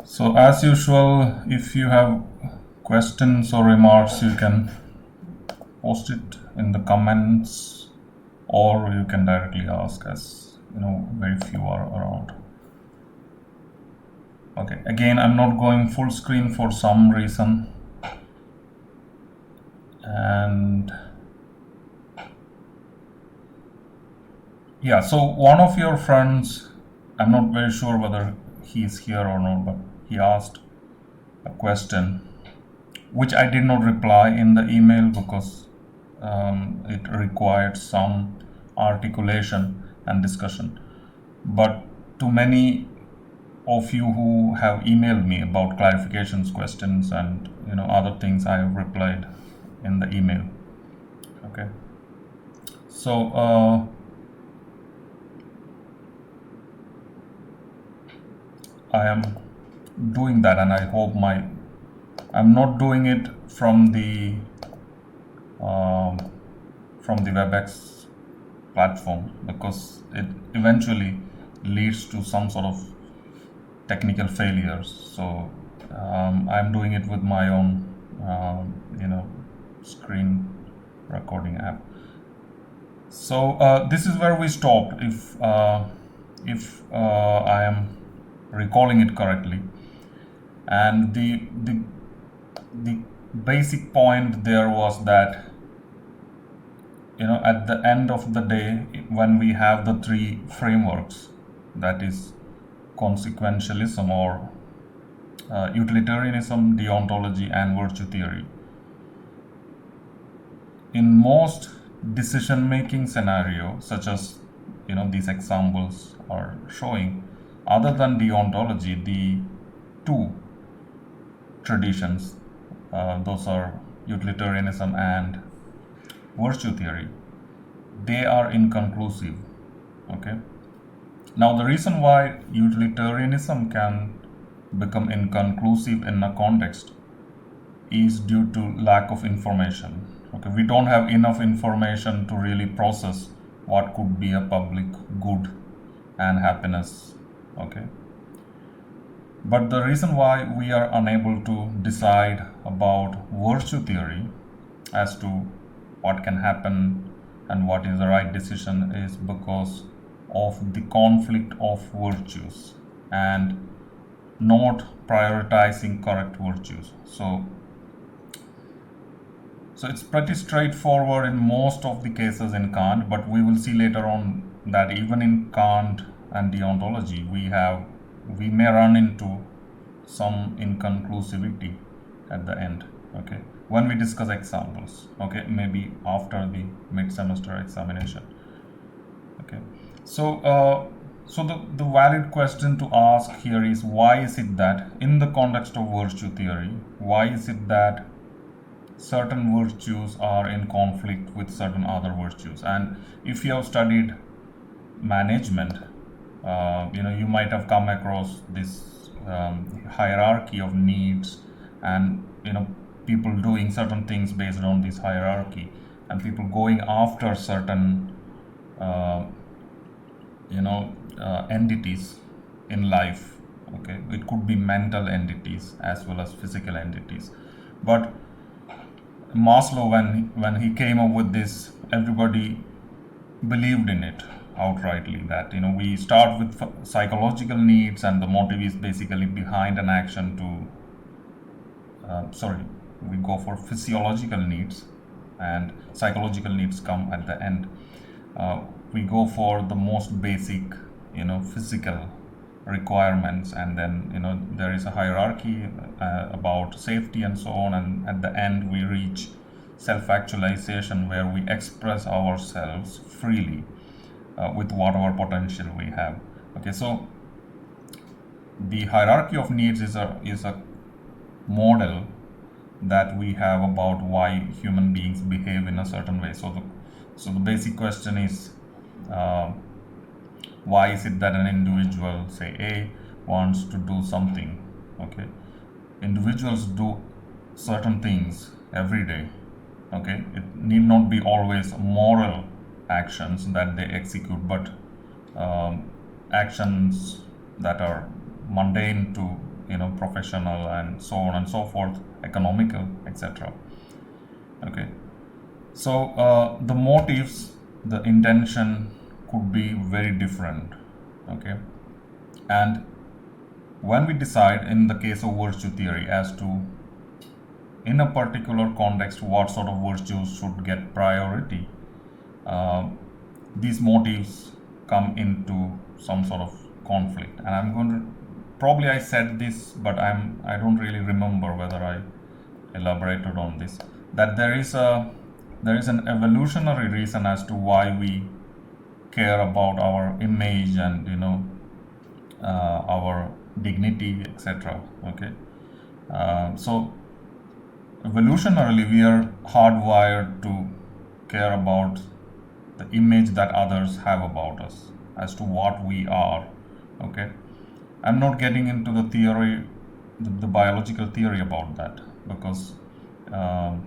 So as usual, if you have questions or remarks, you can post it in the comments or you can directly ask, as very few are around. Okay, again, I'm not going full screen for some reason, and yeah, so one of your friends, I'm not very sure whether he's here or not, but he asked a question which I did not reply in the email because it required some articulation and discussion. But to many of you who have emailed me about clarifications, questions, and other things, I have replied in the email. Okay. So I am doing that, and I hope I'm not doing it from the WebEx platform because it eventually leads to some sort of technical failures. So I'm doing it with my own screen recording app. So this is where we stopped, if I am recalling it correctly. And the basic point there was that at the end of the day, when we have the three frameworks, that is consequentialism or utilitarianism, deontology, and virtue theory, in most decision-making scenarios, such as these examples are showing, other than deontology, the two traditions, those are utilitarianism and virtue theory, they are inconclusive. Okay. Now the reason why utilitarianism can become inconclusive in a context is due to lack of information. Okay, we don't have enough information to really process what could be a public good and happiness. Okay. But the reason why we are unable to decide about virtue theory as to what can happen and what is the right decision is because of the conflict of virtues and not prioritizing correct virtues. So it's pretty straightforward in most of the cases in Kant, but we will see later on that even in Kant and deontology, we may run into some inconclusivity at the end. Okay, when we discuss examples. Okay, maybe after the mid-semester examination. Okay, so the valid question to ask here is, why is it that in the context of virtue theory, why is it that certain virtues are in conflict with certain other virtues? And if you have studied management, you might have come across this hierarchy of needs, and people doing certain things based on this hierarchy, and people going after certain entities in life. Okay, it could be mental entities as well as physical entities. But Maslow, when he came up with this, everybody believed in it outrightly, that we start with psychological needs, and the motive is basically behind an action to we go for physiological needs, and psychological needs come at the end. We go for the most basic physical requirements, and then there is a hierarchy about safety and so on, and at the end we reach self-actualization, where we express ourselves freely with whatever potential we have. Okay, so the hierarchy of needs is a model that we have about why human beings behave in a certain way. So the basic question is, why is it that an individual, say A, wants to do something? Okay, individuals do certain things every day. Okay, it need not be always moral actions that they execute, but actions that are mundane to professional and so on and so forth, economical, etc. Okay, so the motives, the intention could be very different. Okay, and when we decide in the case of virtue theory as to in a particular context what sort of virtues should get priority, uh, these motives come into some sort of conflict. And I'm going to probably I said this, but I don't really remember whether I elaborated on this, that there is an evolutionary reason as to why we care about our image and our dignity, etc. Okay, so evolutionarily we are hardwired to care about the image that others have about us as to what we are. Okay, I'm not getting into the theory, the biological theory about that, because um,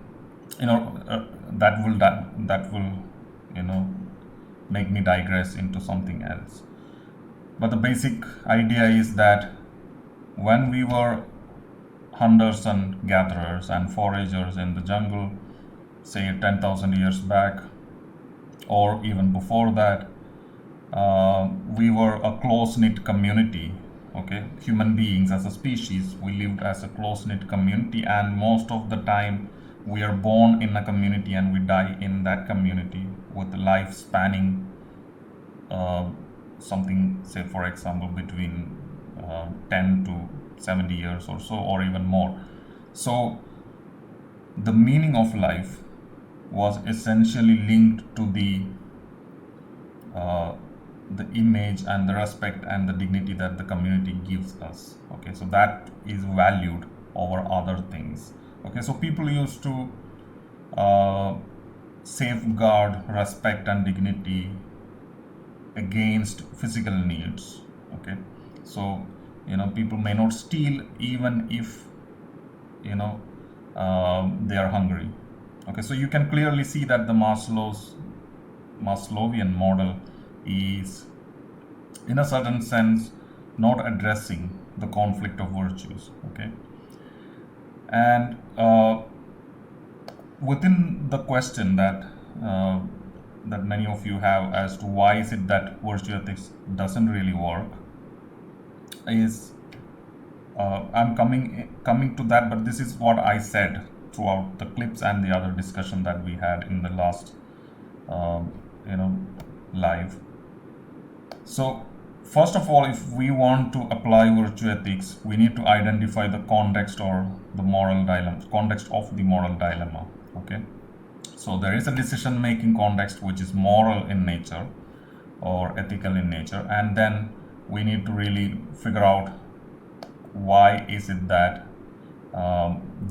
that will make me digress into something else. But the basic idea is that when we were hunters and gatherers and foragers in the jungle, say 10,000 years back, or even before that, we were a close-knit community. Okay, human beings as a species, we lived as a close-knit community, and most of the time we are born in a community and we die in that community, with life spanning uh, something, say for example, between 10 to 70 years or so, or even more. So the meaning of life was essentially linked to uh, the image and the respect and the dignity that the community gives us. Okay, so that is valued over other things. Okay, so people used to uh, safeguard respect and dignity against physical needs. Okay, so people may not steal even if they are hungry. Okay, so you can clearly see that the Maslowian model is, in a certain sense, not addressing the conflict of virtues. Okay, and within the question that many of you have as to why is it that virtue ethics doesn't really work, is I'm coming to that, but this is what I said throughout the clips and the other discussion that we had in the last um, live. So first of all, if we want to apply virtue ethics, we need to identify the context or the moral dilemma, context of the moral dilemma. Okay, so there is a decision making context which is moral in nature or ethical in nature, and then we need to really figure out why is it that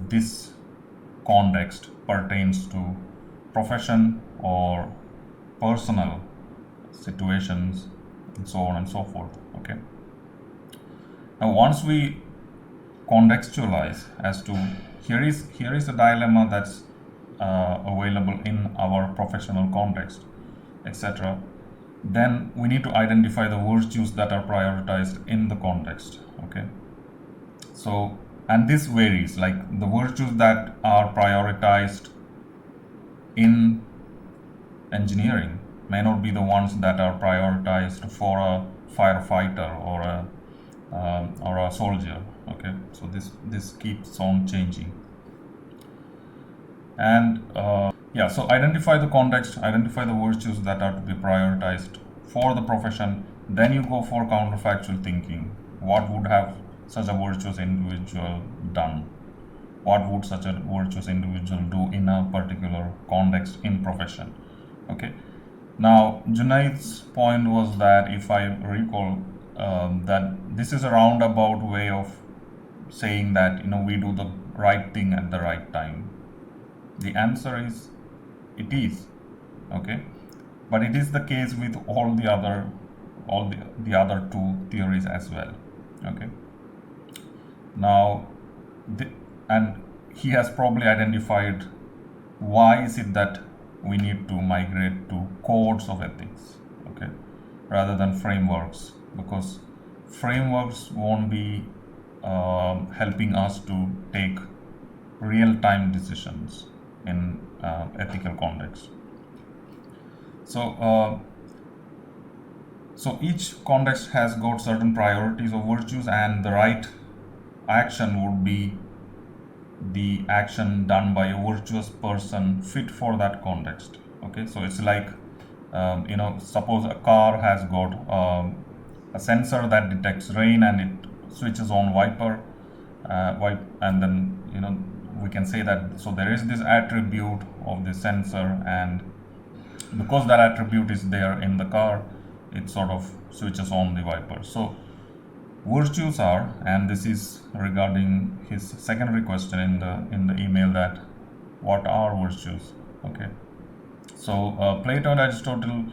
this context pertains to profession or personal situations and so on and so forth. Okay, now once we contextualize as to here is a dilemma that's available in our professional context, etc., then we need to identify the virtues that are prioritized in the context. Okay, so, and this varies, like the virtues that are prioritized in engineering may not be the ones that are prioritized for a firefighter or a soldier. Okay, so this keeps on changing. And yeah, so identify the context, identify the virtues that are to be prioritized for the profession, then you go for counterfactual thinking. What would have such a virtuous individual done? What would such a virtuous individual do in a particular context in profession? Okay, now Junaid's point was that, if I recall, that this is a roundabout way of saying that we do the right thing at the right time. The answer is it is. Okay, but it is the case with all the other two theories as well. Okay, now and he has probably identified why is it that we need to migrate to codes of ethics, okay, rather than frameworks, because frameworks won't be helping us to take real-time decisions in ethical context. So each context has got certain priorities or virtues, and the right action would be the action done by a virtuous person fit for that context. Okay, so it's like suppose a car has got a sensor that detects rain and it switches on wiper, and then we can say that so there is this attribute of the sensor, and because that attribute is there in the car, it sort of switches on the wiper. So virtues are, and this is regarding his secondary question in the email, that what are virtues? Okay, so Plato and Aristotle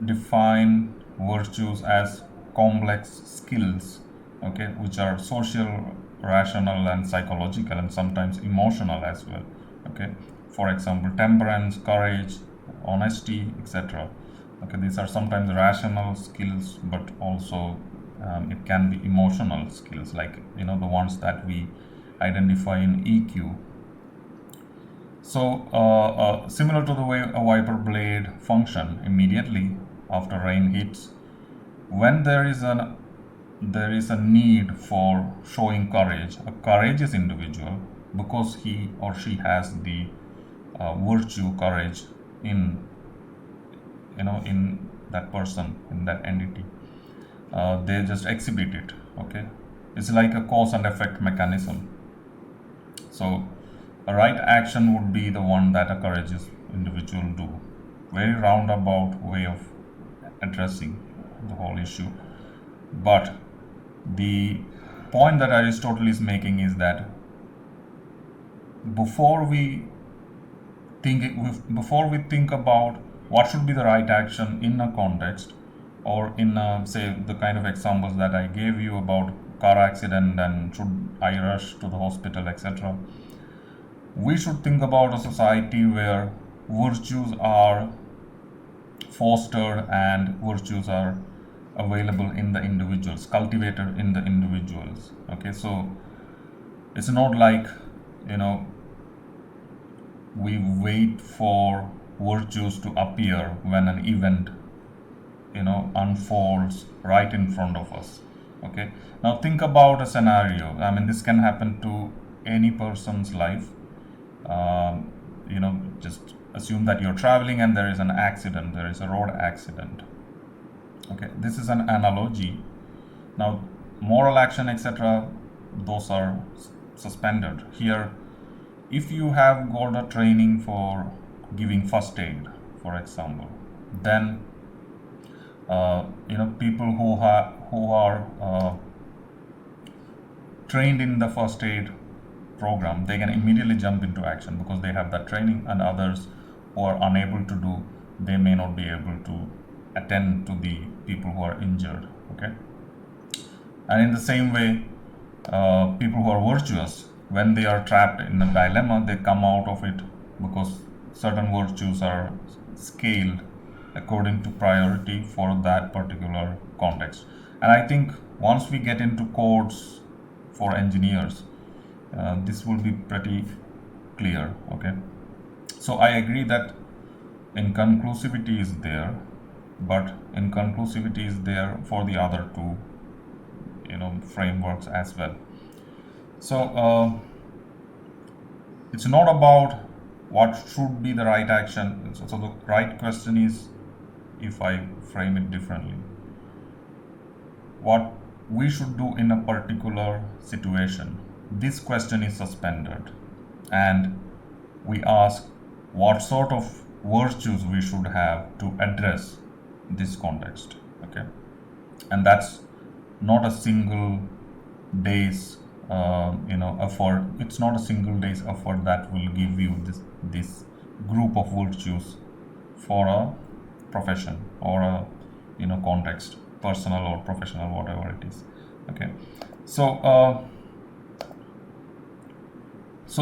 define virtues as complex skills, okay, which are social, rational, and psychological, and sometimes emotional as well. Okay, for example, temperance, courage, honesty, etc. Okay, these are sometimes rational skills, but also it can be emotional skills, like the ones that we identify in EQ. So similar to the way a wiper blade function immediately after rain hits, when there is a need for showing courage, a courageous individual, because he or she has the virtue courage in in that person, in that entity, they just exhibit it. Okay, it's like a cause and effect mechanism. So a right action would be the one that a courageous individual do. Very roundabout way of addressing the whole issue, but the point that Aristotle is making is that before we think about what should be the right action in a context, or in say the kind of examples that I gave you about car accident and should I rush to the hospital, etc., we should think about a society where virtues are fostered and virtues are available in the individuals, cultivated in the individuals. Okay, so it's not like we wait for virtues to appear when an event unfolds right in front of us. Okay, now think about a scenario. I mean, this can happen to any person's life. Just assume that you're traveling and there is an accident, there is a road accident. Okay, this is an analogy. Now moral action, etc., those are suspended here. If you have got a training for giving first aid, for example, then people who are trained in the first aid program, they can immediately jump into action because they have that training, and others who are unable to do, they may not be able to attend to the people who are injured. Okay, and in the same way, people who are virtuous, when they are trapped in a dilemma, they come out of it because certain virtues are scaled according to priority for that particular context. And I think once we get into codes for engineers, this will be pretty clear. Okay, so I agree that inconclusivity is there, but inconclusivity is there for the other two frameworks as well. So it's not about what should be the right action. So the right question is, if I frame it differently, what we should do in a particular situation. This question is suspended, and we ask what sort of virtues we should have to address this context. Okay, and that's not a single day's effort. It's not a single day's effort that will give you this group of virtues for a profession or a context, personal or professional, whatever it is. Okay, so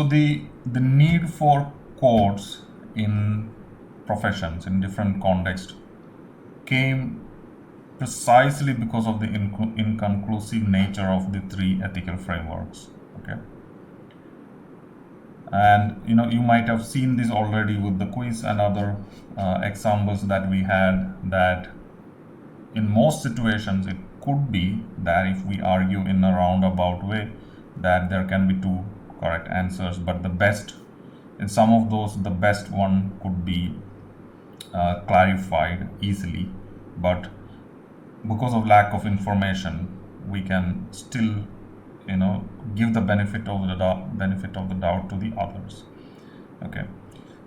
the need for codes in professions in different contexts came precisely because of the inconclusive nature of the three ethical frameworks. Okay, and you might have seen this already with the quiz and other examples that we had, that in most situations it could be that if we argue in a roundabout way, that there can be two correct answers, but the best in some of those, the best one could be clarified easily, but because of lack of information we can still give the benefit of the doubt to the others. Okay,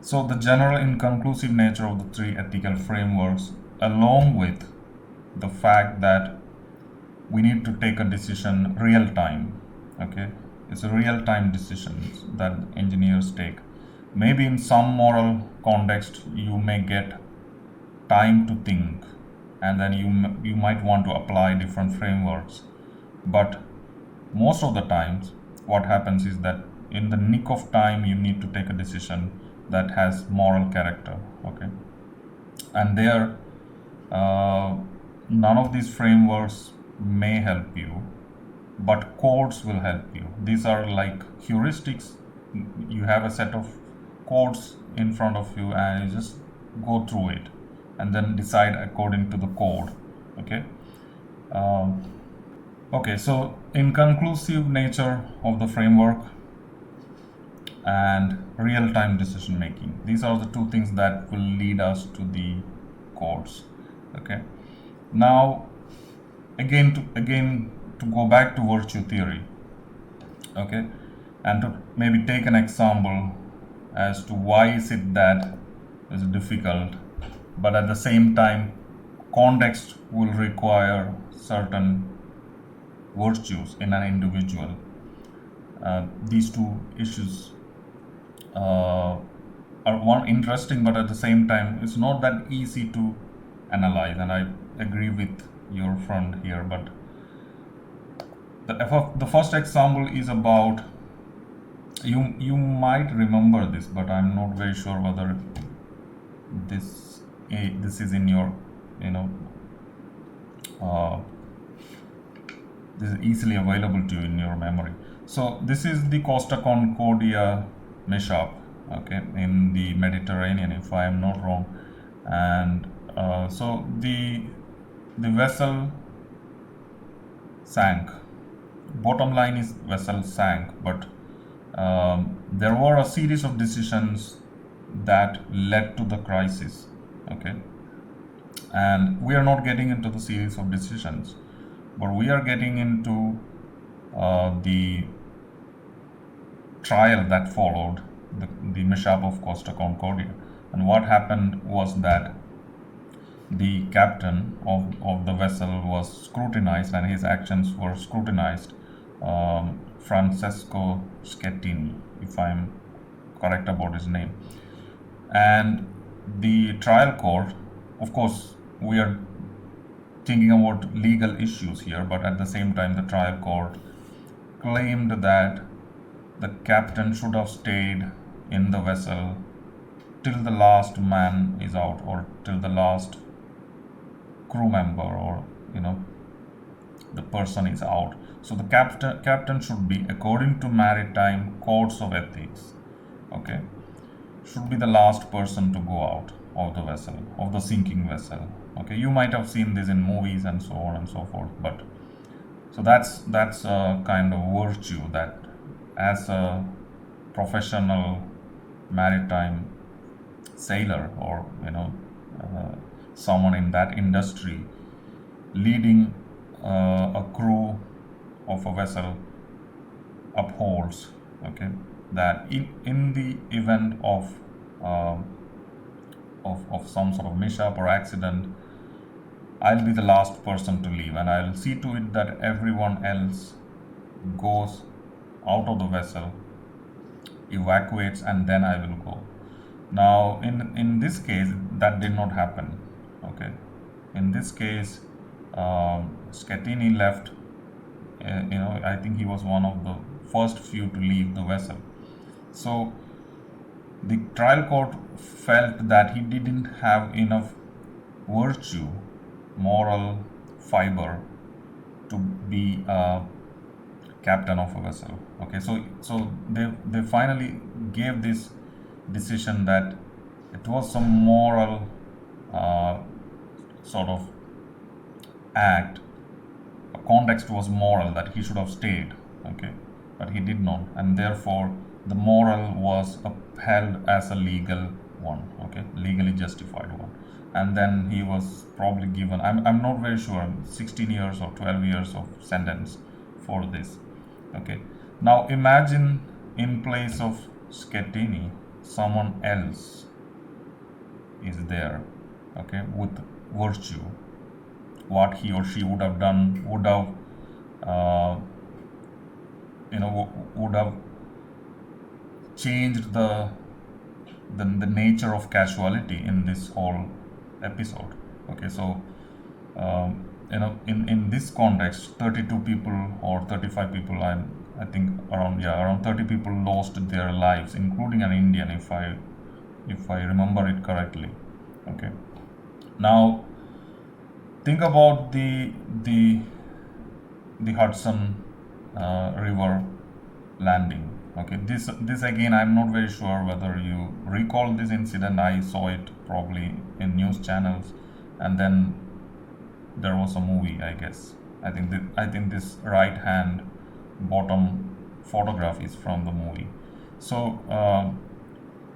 so the general inconclusive nature of the three ethical frameworks, along with the fact that we need to take a decision real time. Okay, it's a real time decisions that engineers take. Maybe in some moral context you may get time to think, and then you might want to apply different frameworks, but most of the times what happens is that in the nick of time you need to take a decision that has moral character. Okay, and there none of these frameworks may help you, but codes will help you. These are like heuristics. You have a set of codes in front of you and you just go through it and then decide according to the code. Okay, um, okay, so inconclusive nature of the framework and real-time decision making, these are the two things that will lead us to the codes. Okay, now again to go back to virtue theory. Okay, and to maybe take an example as to why is it that is difficult, but at the same time context will require certain virtues in an individual. These two issues are one interesting, but at the same time it's not that easy to analyze, and I agree with your friend here. But the first example is about, you might remember this, but I'm not very sure whether this is in your uh, this is easily available to you in your memory. So this is the Costa Concordia mishap, okay, in the Mediterranean, if I am not wrong. And so the vessel sank. Bottom line is vessel sank, but there were a series of decisions that led to the crisis. Okay, and we are not getting into the series of decisions, but we are getting into the trial that followed the mishap of Costa Concordia. And what happened was that the captain of the vessel was scrutinized and his actions were scrutinized. Francesco Schettini, if I'm correct about his name. And the trial court, of course, we are thinking about legal issues here, but at the same time, the trial court claimed that the captain should have stayed in the vessel till the last man is out, or till the last crew member, or the person is out. So the captain should be, according to maritime codes of ethics, okay, should be the last person to go out of the vessel, of the sinking vessel. Okay, you might have seen this in movies and so on and so forth. But so that's a kind of virtue that, as a professional maritime sailor, or someone in that industry leading a crew of a vessel, upholds. Okay, that in the event of some sort of mishap or accident, I'll be the last person to leave, and I'll see to it that everyone else goes out of the vessel, evacuates, and then I will go. Now, in this case, that did not happen. Okay, in this case, Schettini left. I think he was one of the first few to leave the vessel. So the trial court felt that he didn't have enough virtue, moral fiber to be a captain of a vessel. Okay, so they finally gave this decision that it was some moral uh, sort of act. A context was moral that he should have stayed. Okay, but he did not, and therefore the moral was upheld as a legal one. Okay, legally justified one, and then he was probably given. I'm not very sure. 16 years or 12 years of sentence for this. Okay, now imagine in place of Schettini, someone else is there. Okay, with virtue, what he or she would have done, uh, would have changed the nature of casualty in this whole episode. Okay, so in this context, 32 people or 35 people, I think around 30 people lost their lives, including an Indian, if I remember it correctly. Okay, now think about the Hudson River landing. Okay, this again, I'm not very sure whether you recall this incident. I saw it probably in news channels, and then there was a movie, I guess. I think this right hand bottom photograph is from the movie. So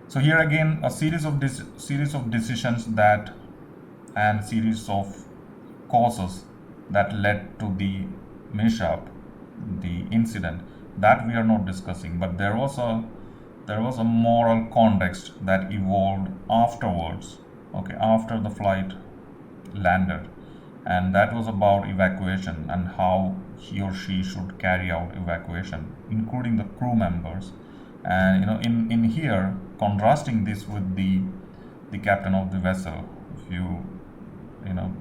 so here again, a series of decisions that and series of causes that led to the mishap, the incident, that we are not discussing. But there was a moral context that evolved afterwards. Okay, after the flight landed, and that was about evacuation and how he or she should carry out evacuation, including the crew members. And in here, contrasting this with the captain of the vessel, if you know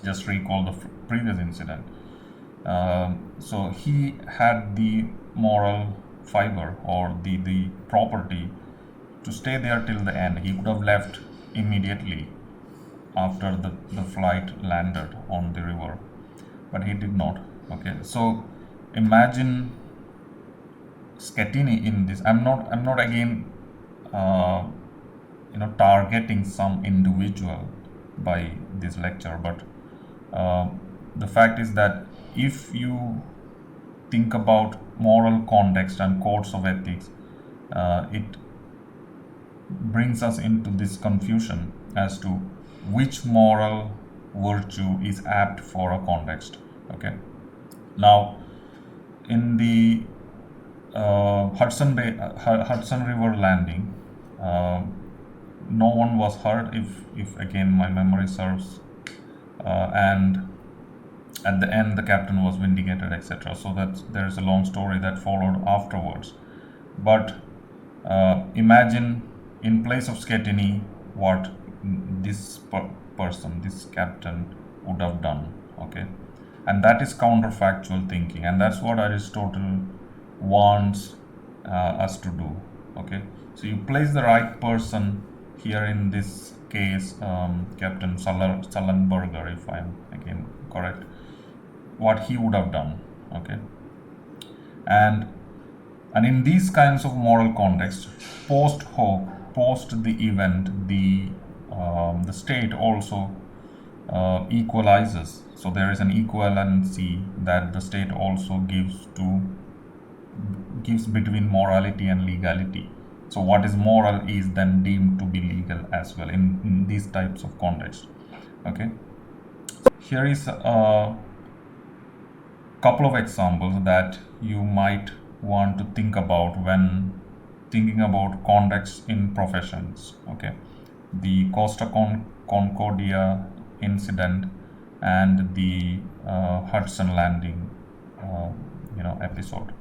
just recall the previous incident. So he had the moral fiber or the property to stay there till the end. He could have left immediately after the flight landed on the river, but he did not. Okay, so imagine Schettini in this. I'm not again uh, targeting some individual by this lecture, but uh, the fact is that if you think about moral context and codes of ethics, it brings us into this confusion as to which moral virtue is apt for a context. Okay, now in the Hudson River landing, uh, no one was hurt, if again my memory serves, and at the end the captain was vindicated, etc. So that there is a long story that followed afterwards. But imagine in place of Schettini what this person, this captain, would have done. Okay, and that is counterfactual thinking, and that's what Aristotle wants us to do. Okay, so you place the right person here, in this case Captain Sullenberger, if I'm again correct, what he would have done. Okay, and in these kinds of moral context, post hoc, post the event, the state also equalizes. So there is an equivalency that the state also gives between morality and legality. So what is moral is then deemed to be legal as well in these types of contexts. Okay, here is a couple of examples that you might want to think about when thinking about context in professions. Okay, the Costa Concordia incident and the Hudson landing episode.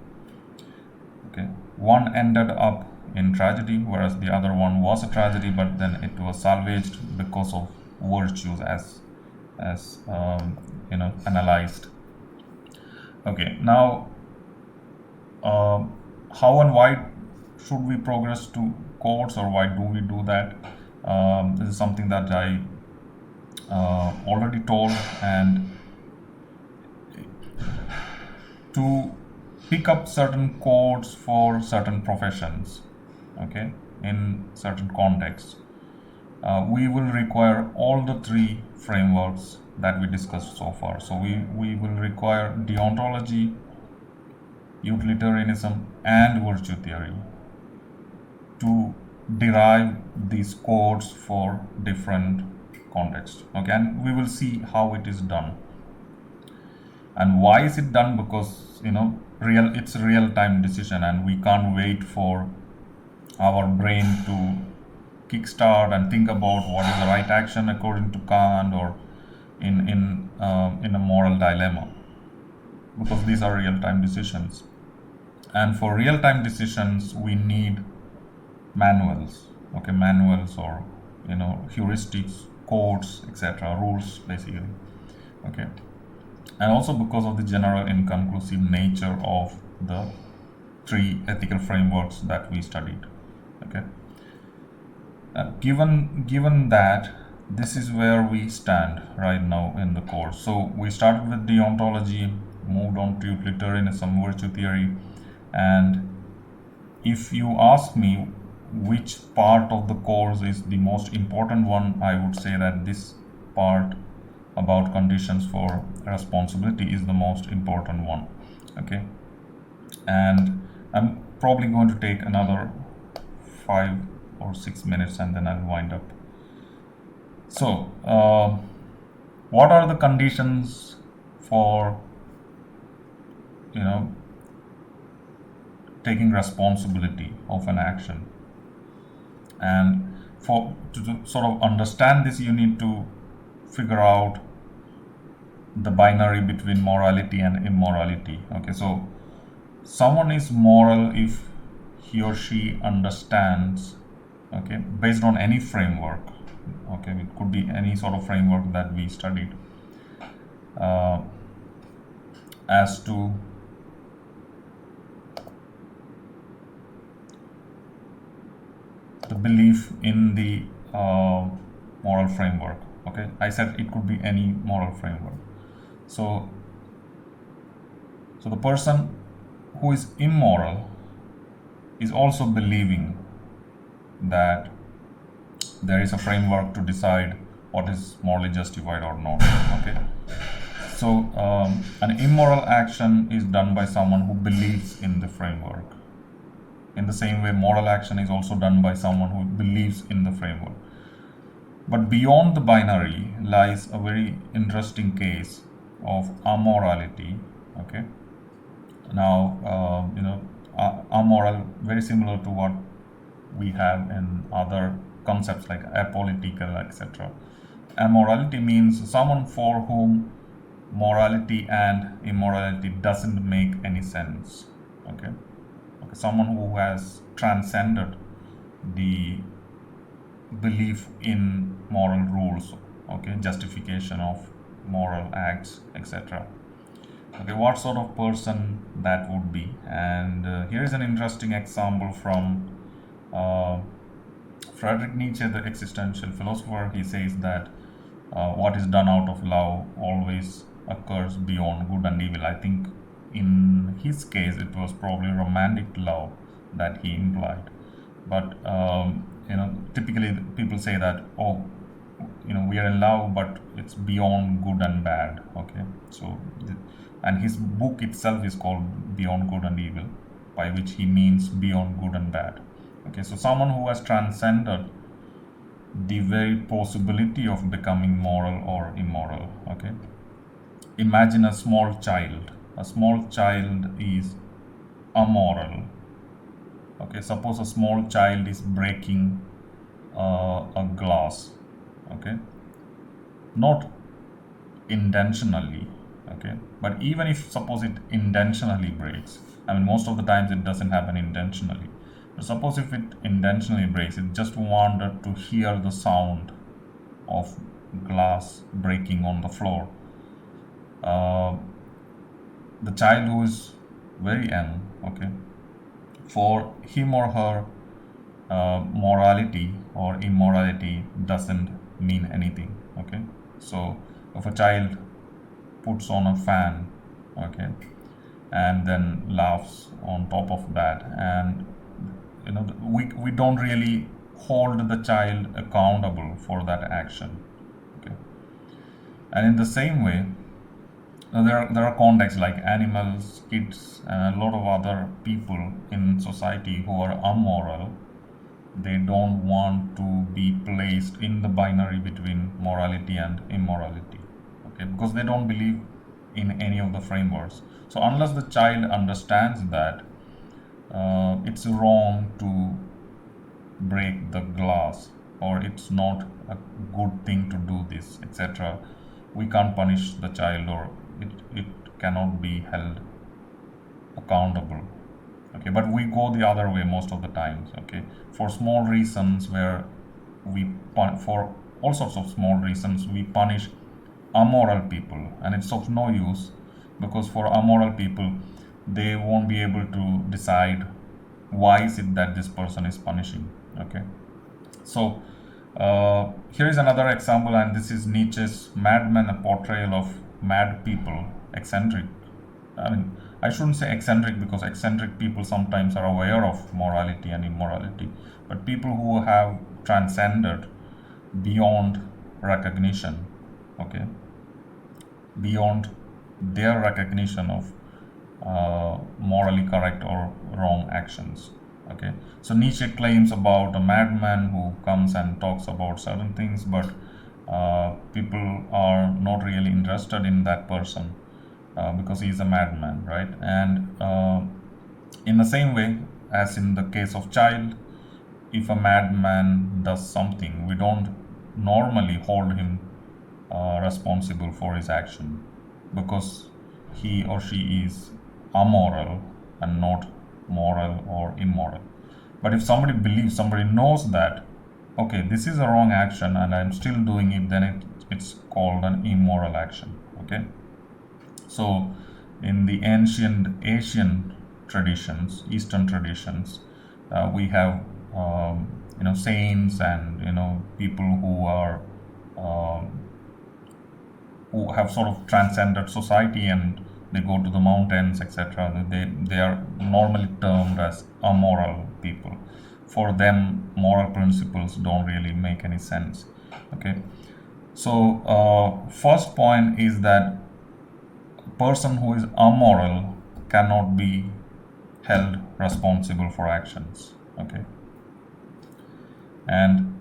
Okay, one ended up in tragedy, whereas the other one was a tragedy, but then it was salvaged because of virtues as analyzed. Okay, now how and why should we progress to codes, or why do we do that? This is something that I already told, and to pick up certain codes for certain professions, okay, in certain contexts. We will require all the three frameworks that we discussed so far. So we will require deontology, utilitarianism, and virtue theory to derive these codes for different contexts. Okay, and we will see how it is done. And why is it done? Because it's a real-time decision, and we can't wait for our brain to kickstart and think about what is the right action according to Kant, or in a moral dilemma, because these are real-time decisions. And for real-time decisions, we need manuals, okay, manuals or heuristics, codes, etc., rules basically, okay. And also because of the general inconclusive nature of the three ethical frameworks that we studied, okay. Given that this is where we stand right now in the course. So we started with deontology, moved on to utilitarianism, virtue theory, and if you ask me which part of the course is the most important one, I would say that this part about conditions for responsibility is the most important one, okay. And I'm probably going to take another 5 or 6 minutes and then I'll wind up. So what are the conditions for taking responsibility of an action? And to sort of understand this, you need to figure out the binary between morality and immorality, okay. So someone is moral if he or she understands, okay, based on any framework, okay, it could be any sort of framework that we studied, as to the belief in the moral framework, okay. I said it could be any moral framework. So the person who is immoral is also believing that there is a framework to decide what is morally justified or not, okay. So an immoral action is done by someone who believes in the framework. In the same way, moral action is also done by someone who believes in the framework. But beyond the binary lies a very interesting case of amorality, okay. Now amoral, very similar to what we have in other concepts like apolitical, etc. Amorality means someone for whom morality and immorality doesn't make any sense, okay. Someone who has transcended the belief in moral rules, okay, justification of moral acts, etc. Okay, what sort of person that would be? And here is an interesting example from Friedrich Nietzsche, the existential philosopher. He says that what is done out of love always occurs beyond good and evil. I think in his case it was probably romantic love that he implied, but typically people say that, oh, we are in love, but it's beyond good and bad, okay. So and his book itself is called Beyond Good and Evil, by which he means beyond good and bad, okay. So someone who has transcended the very possibility of becoming moral or immoral, okay. Imagine a small child. A small child is amoral, okay. Suppose a small child is breaking a glass, okay, not intentionally, okay, but even if suppose it intentionally breaks, I mean most of the times it doesn't happen intentionally, but suppose if it intentionally breaks, it just wanted to hear the sound of glass breaking on the floor. The child who is very young, okay, for him or her morality or immorality doesn't mean anything, okay. So if a child puts on a fan, okay, and then laughs on top of that, and we don't really hold the child accountable for that action. Okay. And in the same way, there are contexts like animals, kids, and a lot of other people in society who are amoral. They don't want to be placed in the binary between morality and immorality, okay, because they don't believe in any of the frameworks. So unless the child understands that it's wrong to break the glass, or it's not a good thing to do this, etc., we can't punish the child, or it cannot be held accountable. Okay, but we go the other way most of the times. Okay, for small reasons, where for all sorts of small reasons we punish amoral people, and it's of no use, because for amoral people, they won't be able to decide why is it that this person is punishing. Okay, so here is another example, and this is Nietzsche's Madman, a portrayal of mad people, eccentric. I mean, I shouldn't say eccentric, because eccentric people sometimes are aware of morality and immorality, but people who have transcended beyond recognition, okay, beyond their recognition of morally correct or wrong actions. Okay, so Nietzsche claims about a madman who comes and talks about certain things, but people are not really interested in that person because he is a madman, right? And in the same way as in the case of child, if a madman does something, we don't normally hold him responsible for his action, because he or she is amoral and not moral or immoral. But if somebody knows that, okay, this is a wrong action and I'm still doing it, then it's called an immoral action. Okay. So in the ancient Asian traditions, Eastern traditions, we have saints, and people um, who have sort of transcended society, and they go to the mountains, etc. They are normally termed as amoral people. For them, moral principles don't really make any sense. Okay, so first point is that a person who is amoral cannot be held responsible for actions. Okay, and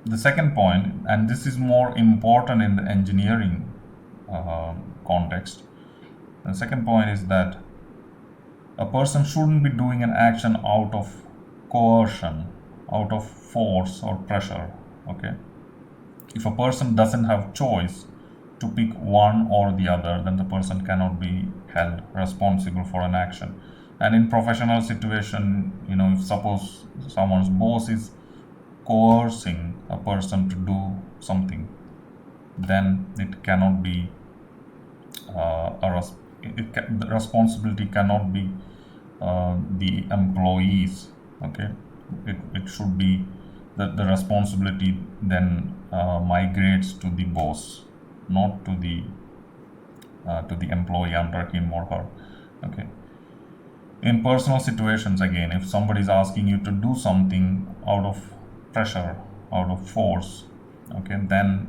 the second point, and this is more important in the engineering context, the second point is that a person shouldn't be doing an action out of coercion, out of force or pressure. Okay, if a person doesn't have choice to pick one or the other, then the person cannot be held responsible for an action. And in professional situation, if suppose someone's boss is coercing a person to do something, then it cannot be the responsibility cannot be the employees. Okay, it should be the responsibility then migrates to the boss, not to the employee under him or her. Okay, in personal situations, again, if somebody is asking you to do something out of pressure, out of force, okay, then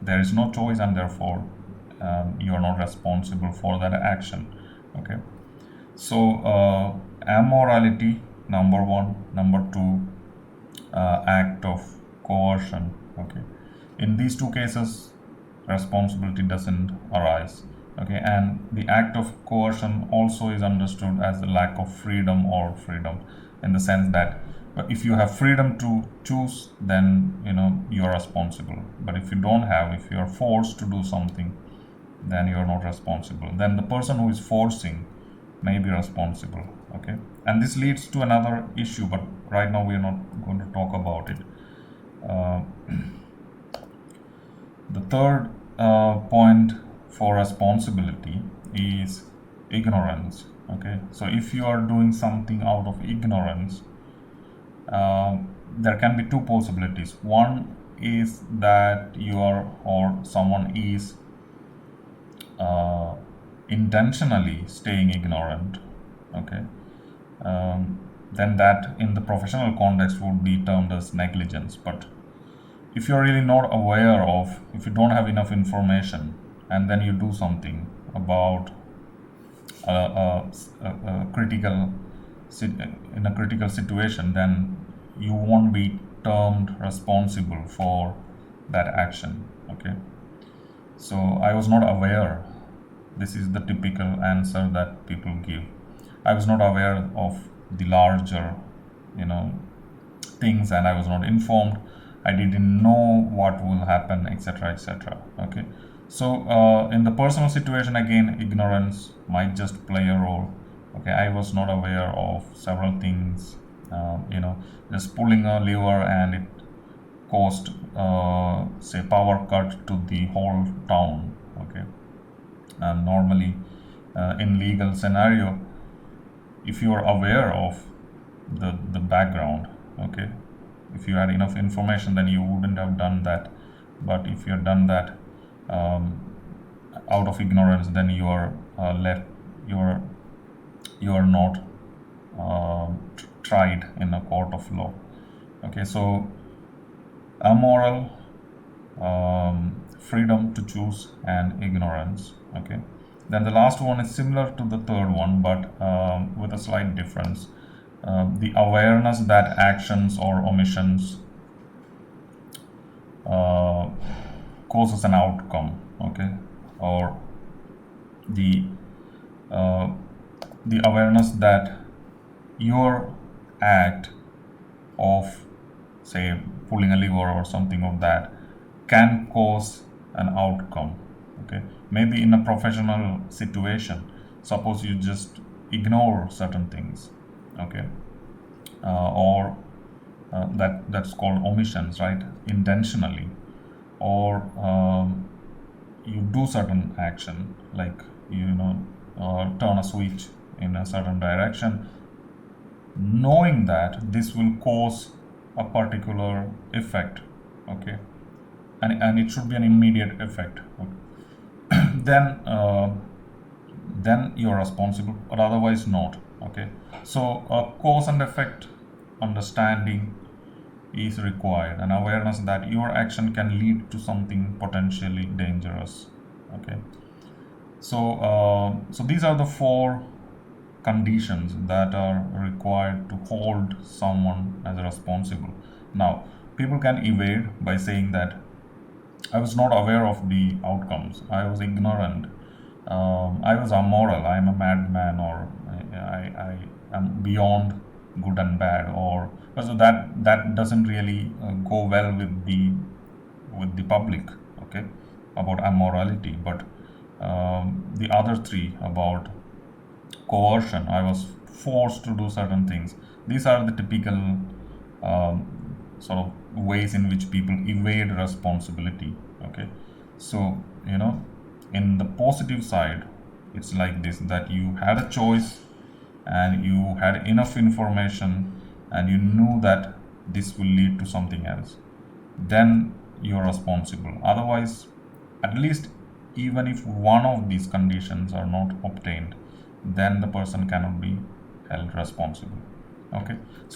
there is no choice, and therefore you are not responsible for that action. Okay, so amorality, number one. Number two, act of coercion. Okay, in these two cases, responsibility doesn't arise. Okay, and the act of coercion also is understood as the lack of freedom, or freedom in the sense that if you have freedom to choose, then you are responsible. But if you don't have, if you are forced to do something, then you are not responsible. Then the person who is forcing may be responsible. Okay, and this leads to another issue, but right now we are not going to talk about it. uh, the third point for responsibility is ignorance. Okay, so if you are doing something out of ignorance, there can be two possibilities. One is that you are, or someone is intentionally staying ignorant, okay, then that in the professional context would be termed as negligence. But if you're really not aware of, if you don't have enough information, and then you do something about a critical in a critical situation, then you won't be termed responsible for that action, okay. So I was not aware. This is the typical answer that people give. I was not aware of the larger, you know, things, and I was not informed. I didn't know what will happen, etc., etc. Okay. So in the personal situation, again, ignorance might just play a role. Okay, I was not aware of several things. Just pulling a lever and it caused, say, power cut to the whole town. Okay, and normally in legal scenario, if you are aware of the background, okay, if you had enough information, then you wouldn't have done that. But if you have done that um, out of ignorance, then you are left, you are not tried in a court of law. Okay, so amoral, freedom to choose, and ignorance. Okay, then the last one is similar to the third one, but with a slight difference. The awareness that actions or omissions uh, causes an outcome, okay, or the uh, the awareness that your act of, say, pulling a lever or something of that can cause an outcome, okay. Maybe in a professional situation, suppose you just ignore certain things, okay, or that's called omissions, right, intentionally, or you do certain action, like, turn a switch in a certain direction, knowing that this will cause a particular effect, okay, and it should be an immediate effect, okay. Then you're responsible, but otherwise not, okay. So cause and effect understanding is required, and awareness that your action can lead to something potentially dangerous, okay. So these are the four conditions that are required to hold someone as responsible. Now, people can evade by saying that I was not aware of the outcomes, I was ignorant, I was immoral, I am a madman, or I am beyond good and bad, or so that doesn't really go well with the public, okay, about immorality. But the other three, about coercion, I was forced to do certain things. These are the typical um, sort of ways in which people evade responsibility, okay. So, in the positive side, it's like this, that you had a choice and you had enough information and you knew that this will lead to something else, then you're responsible. Otherwise, at least, even if one of these conditions are not obtained, then the person cannot be held responsible, okay. So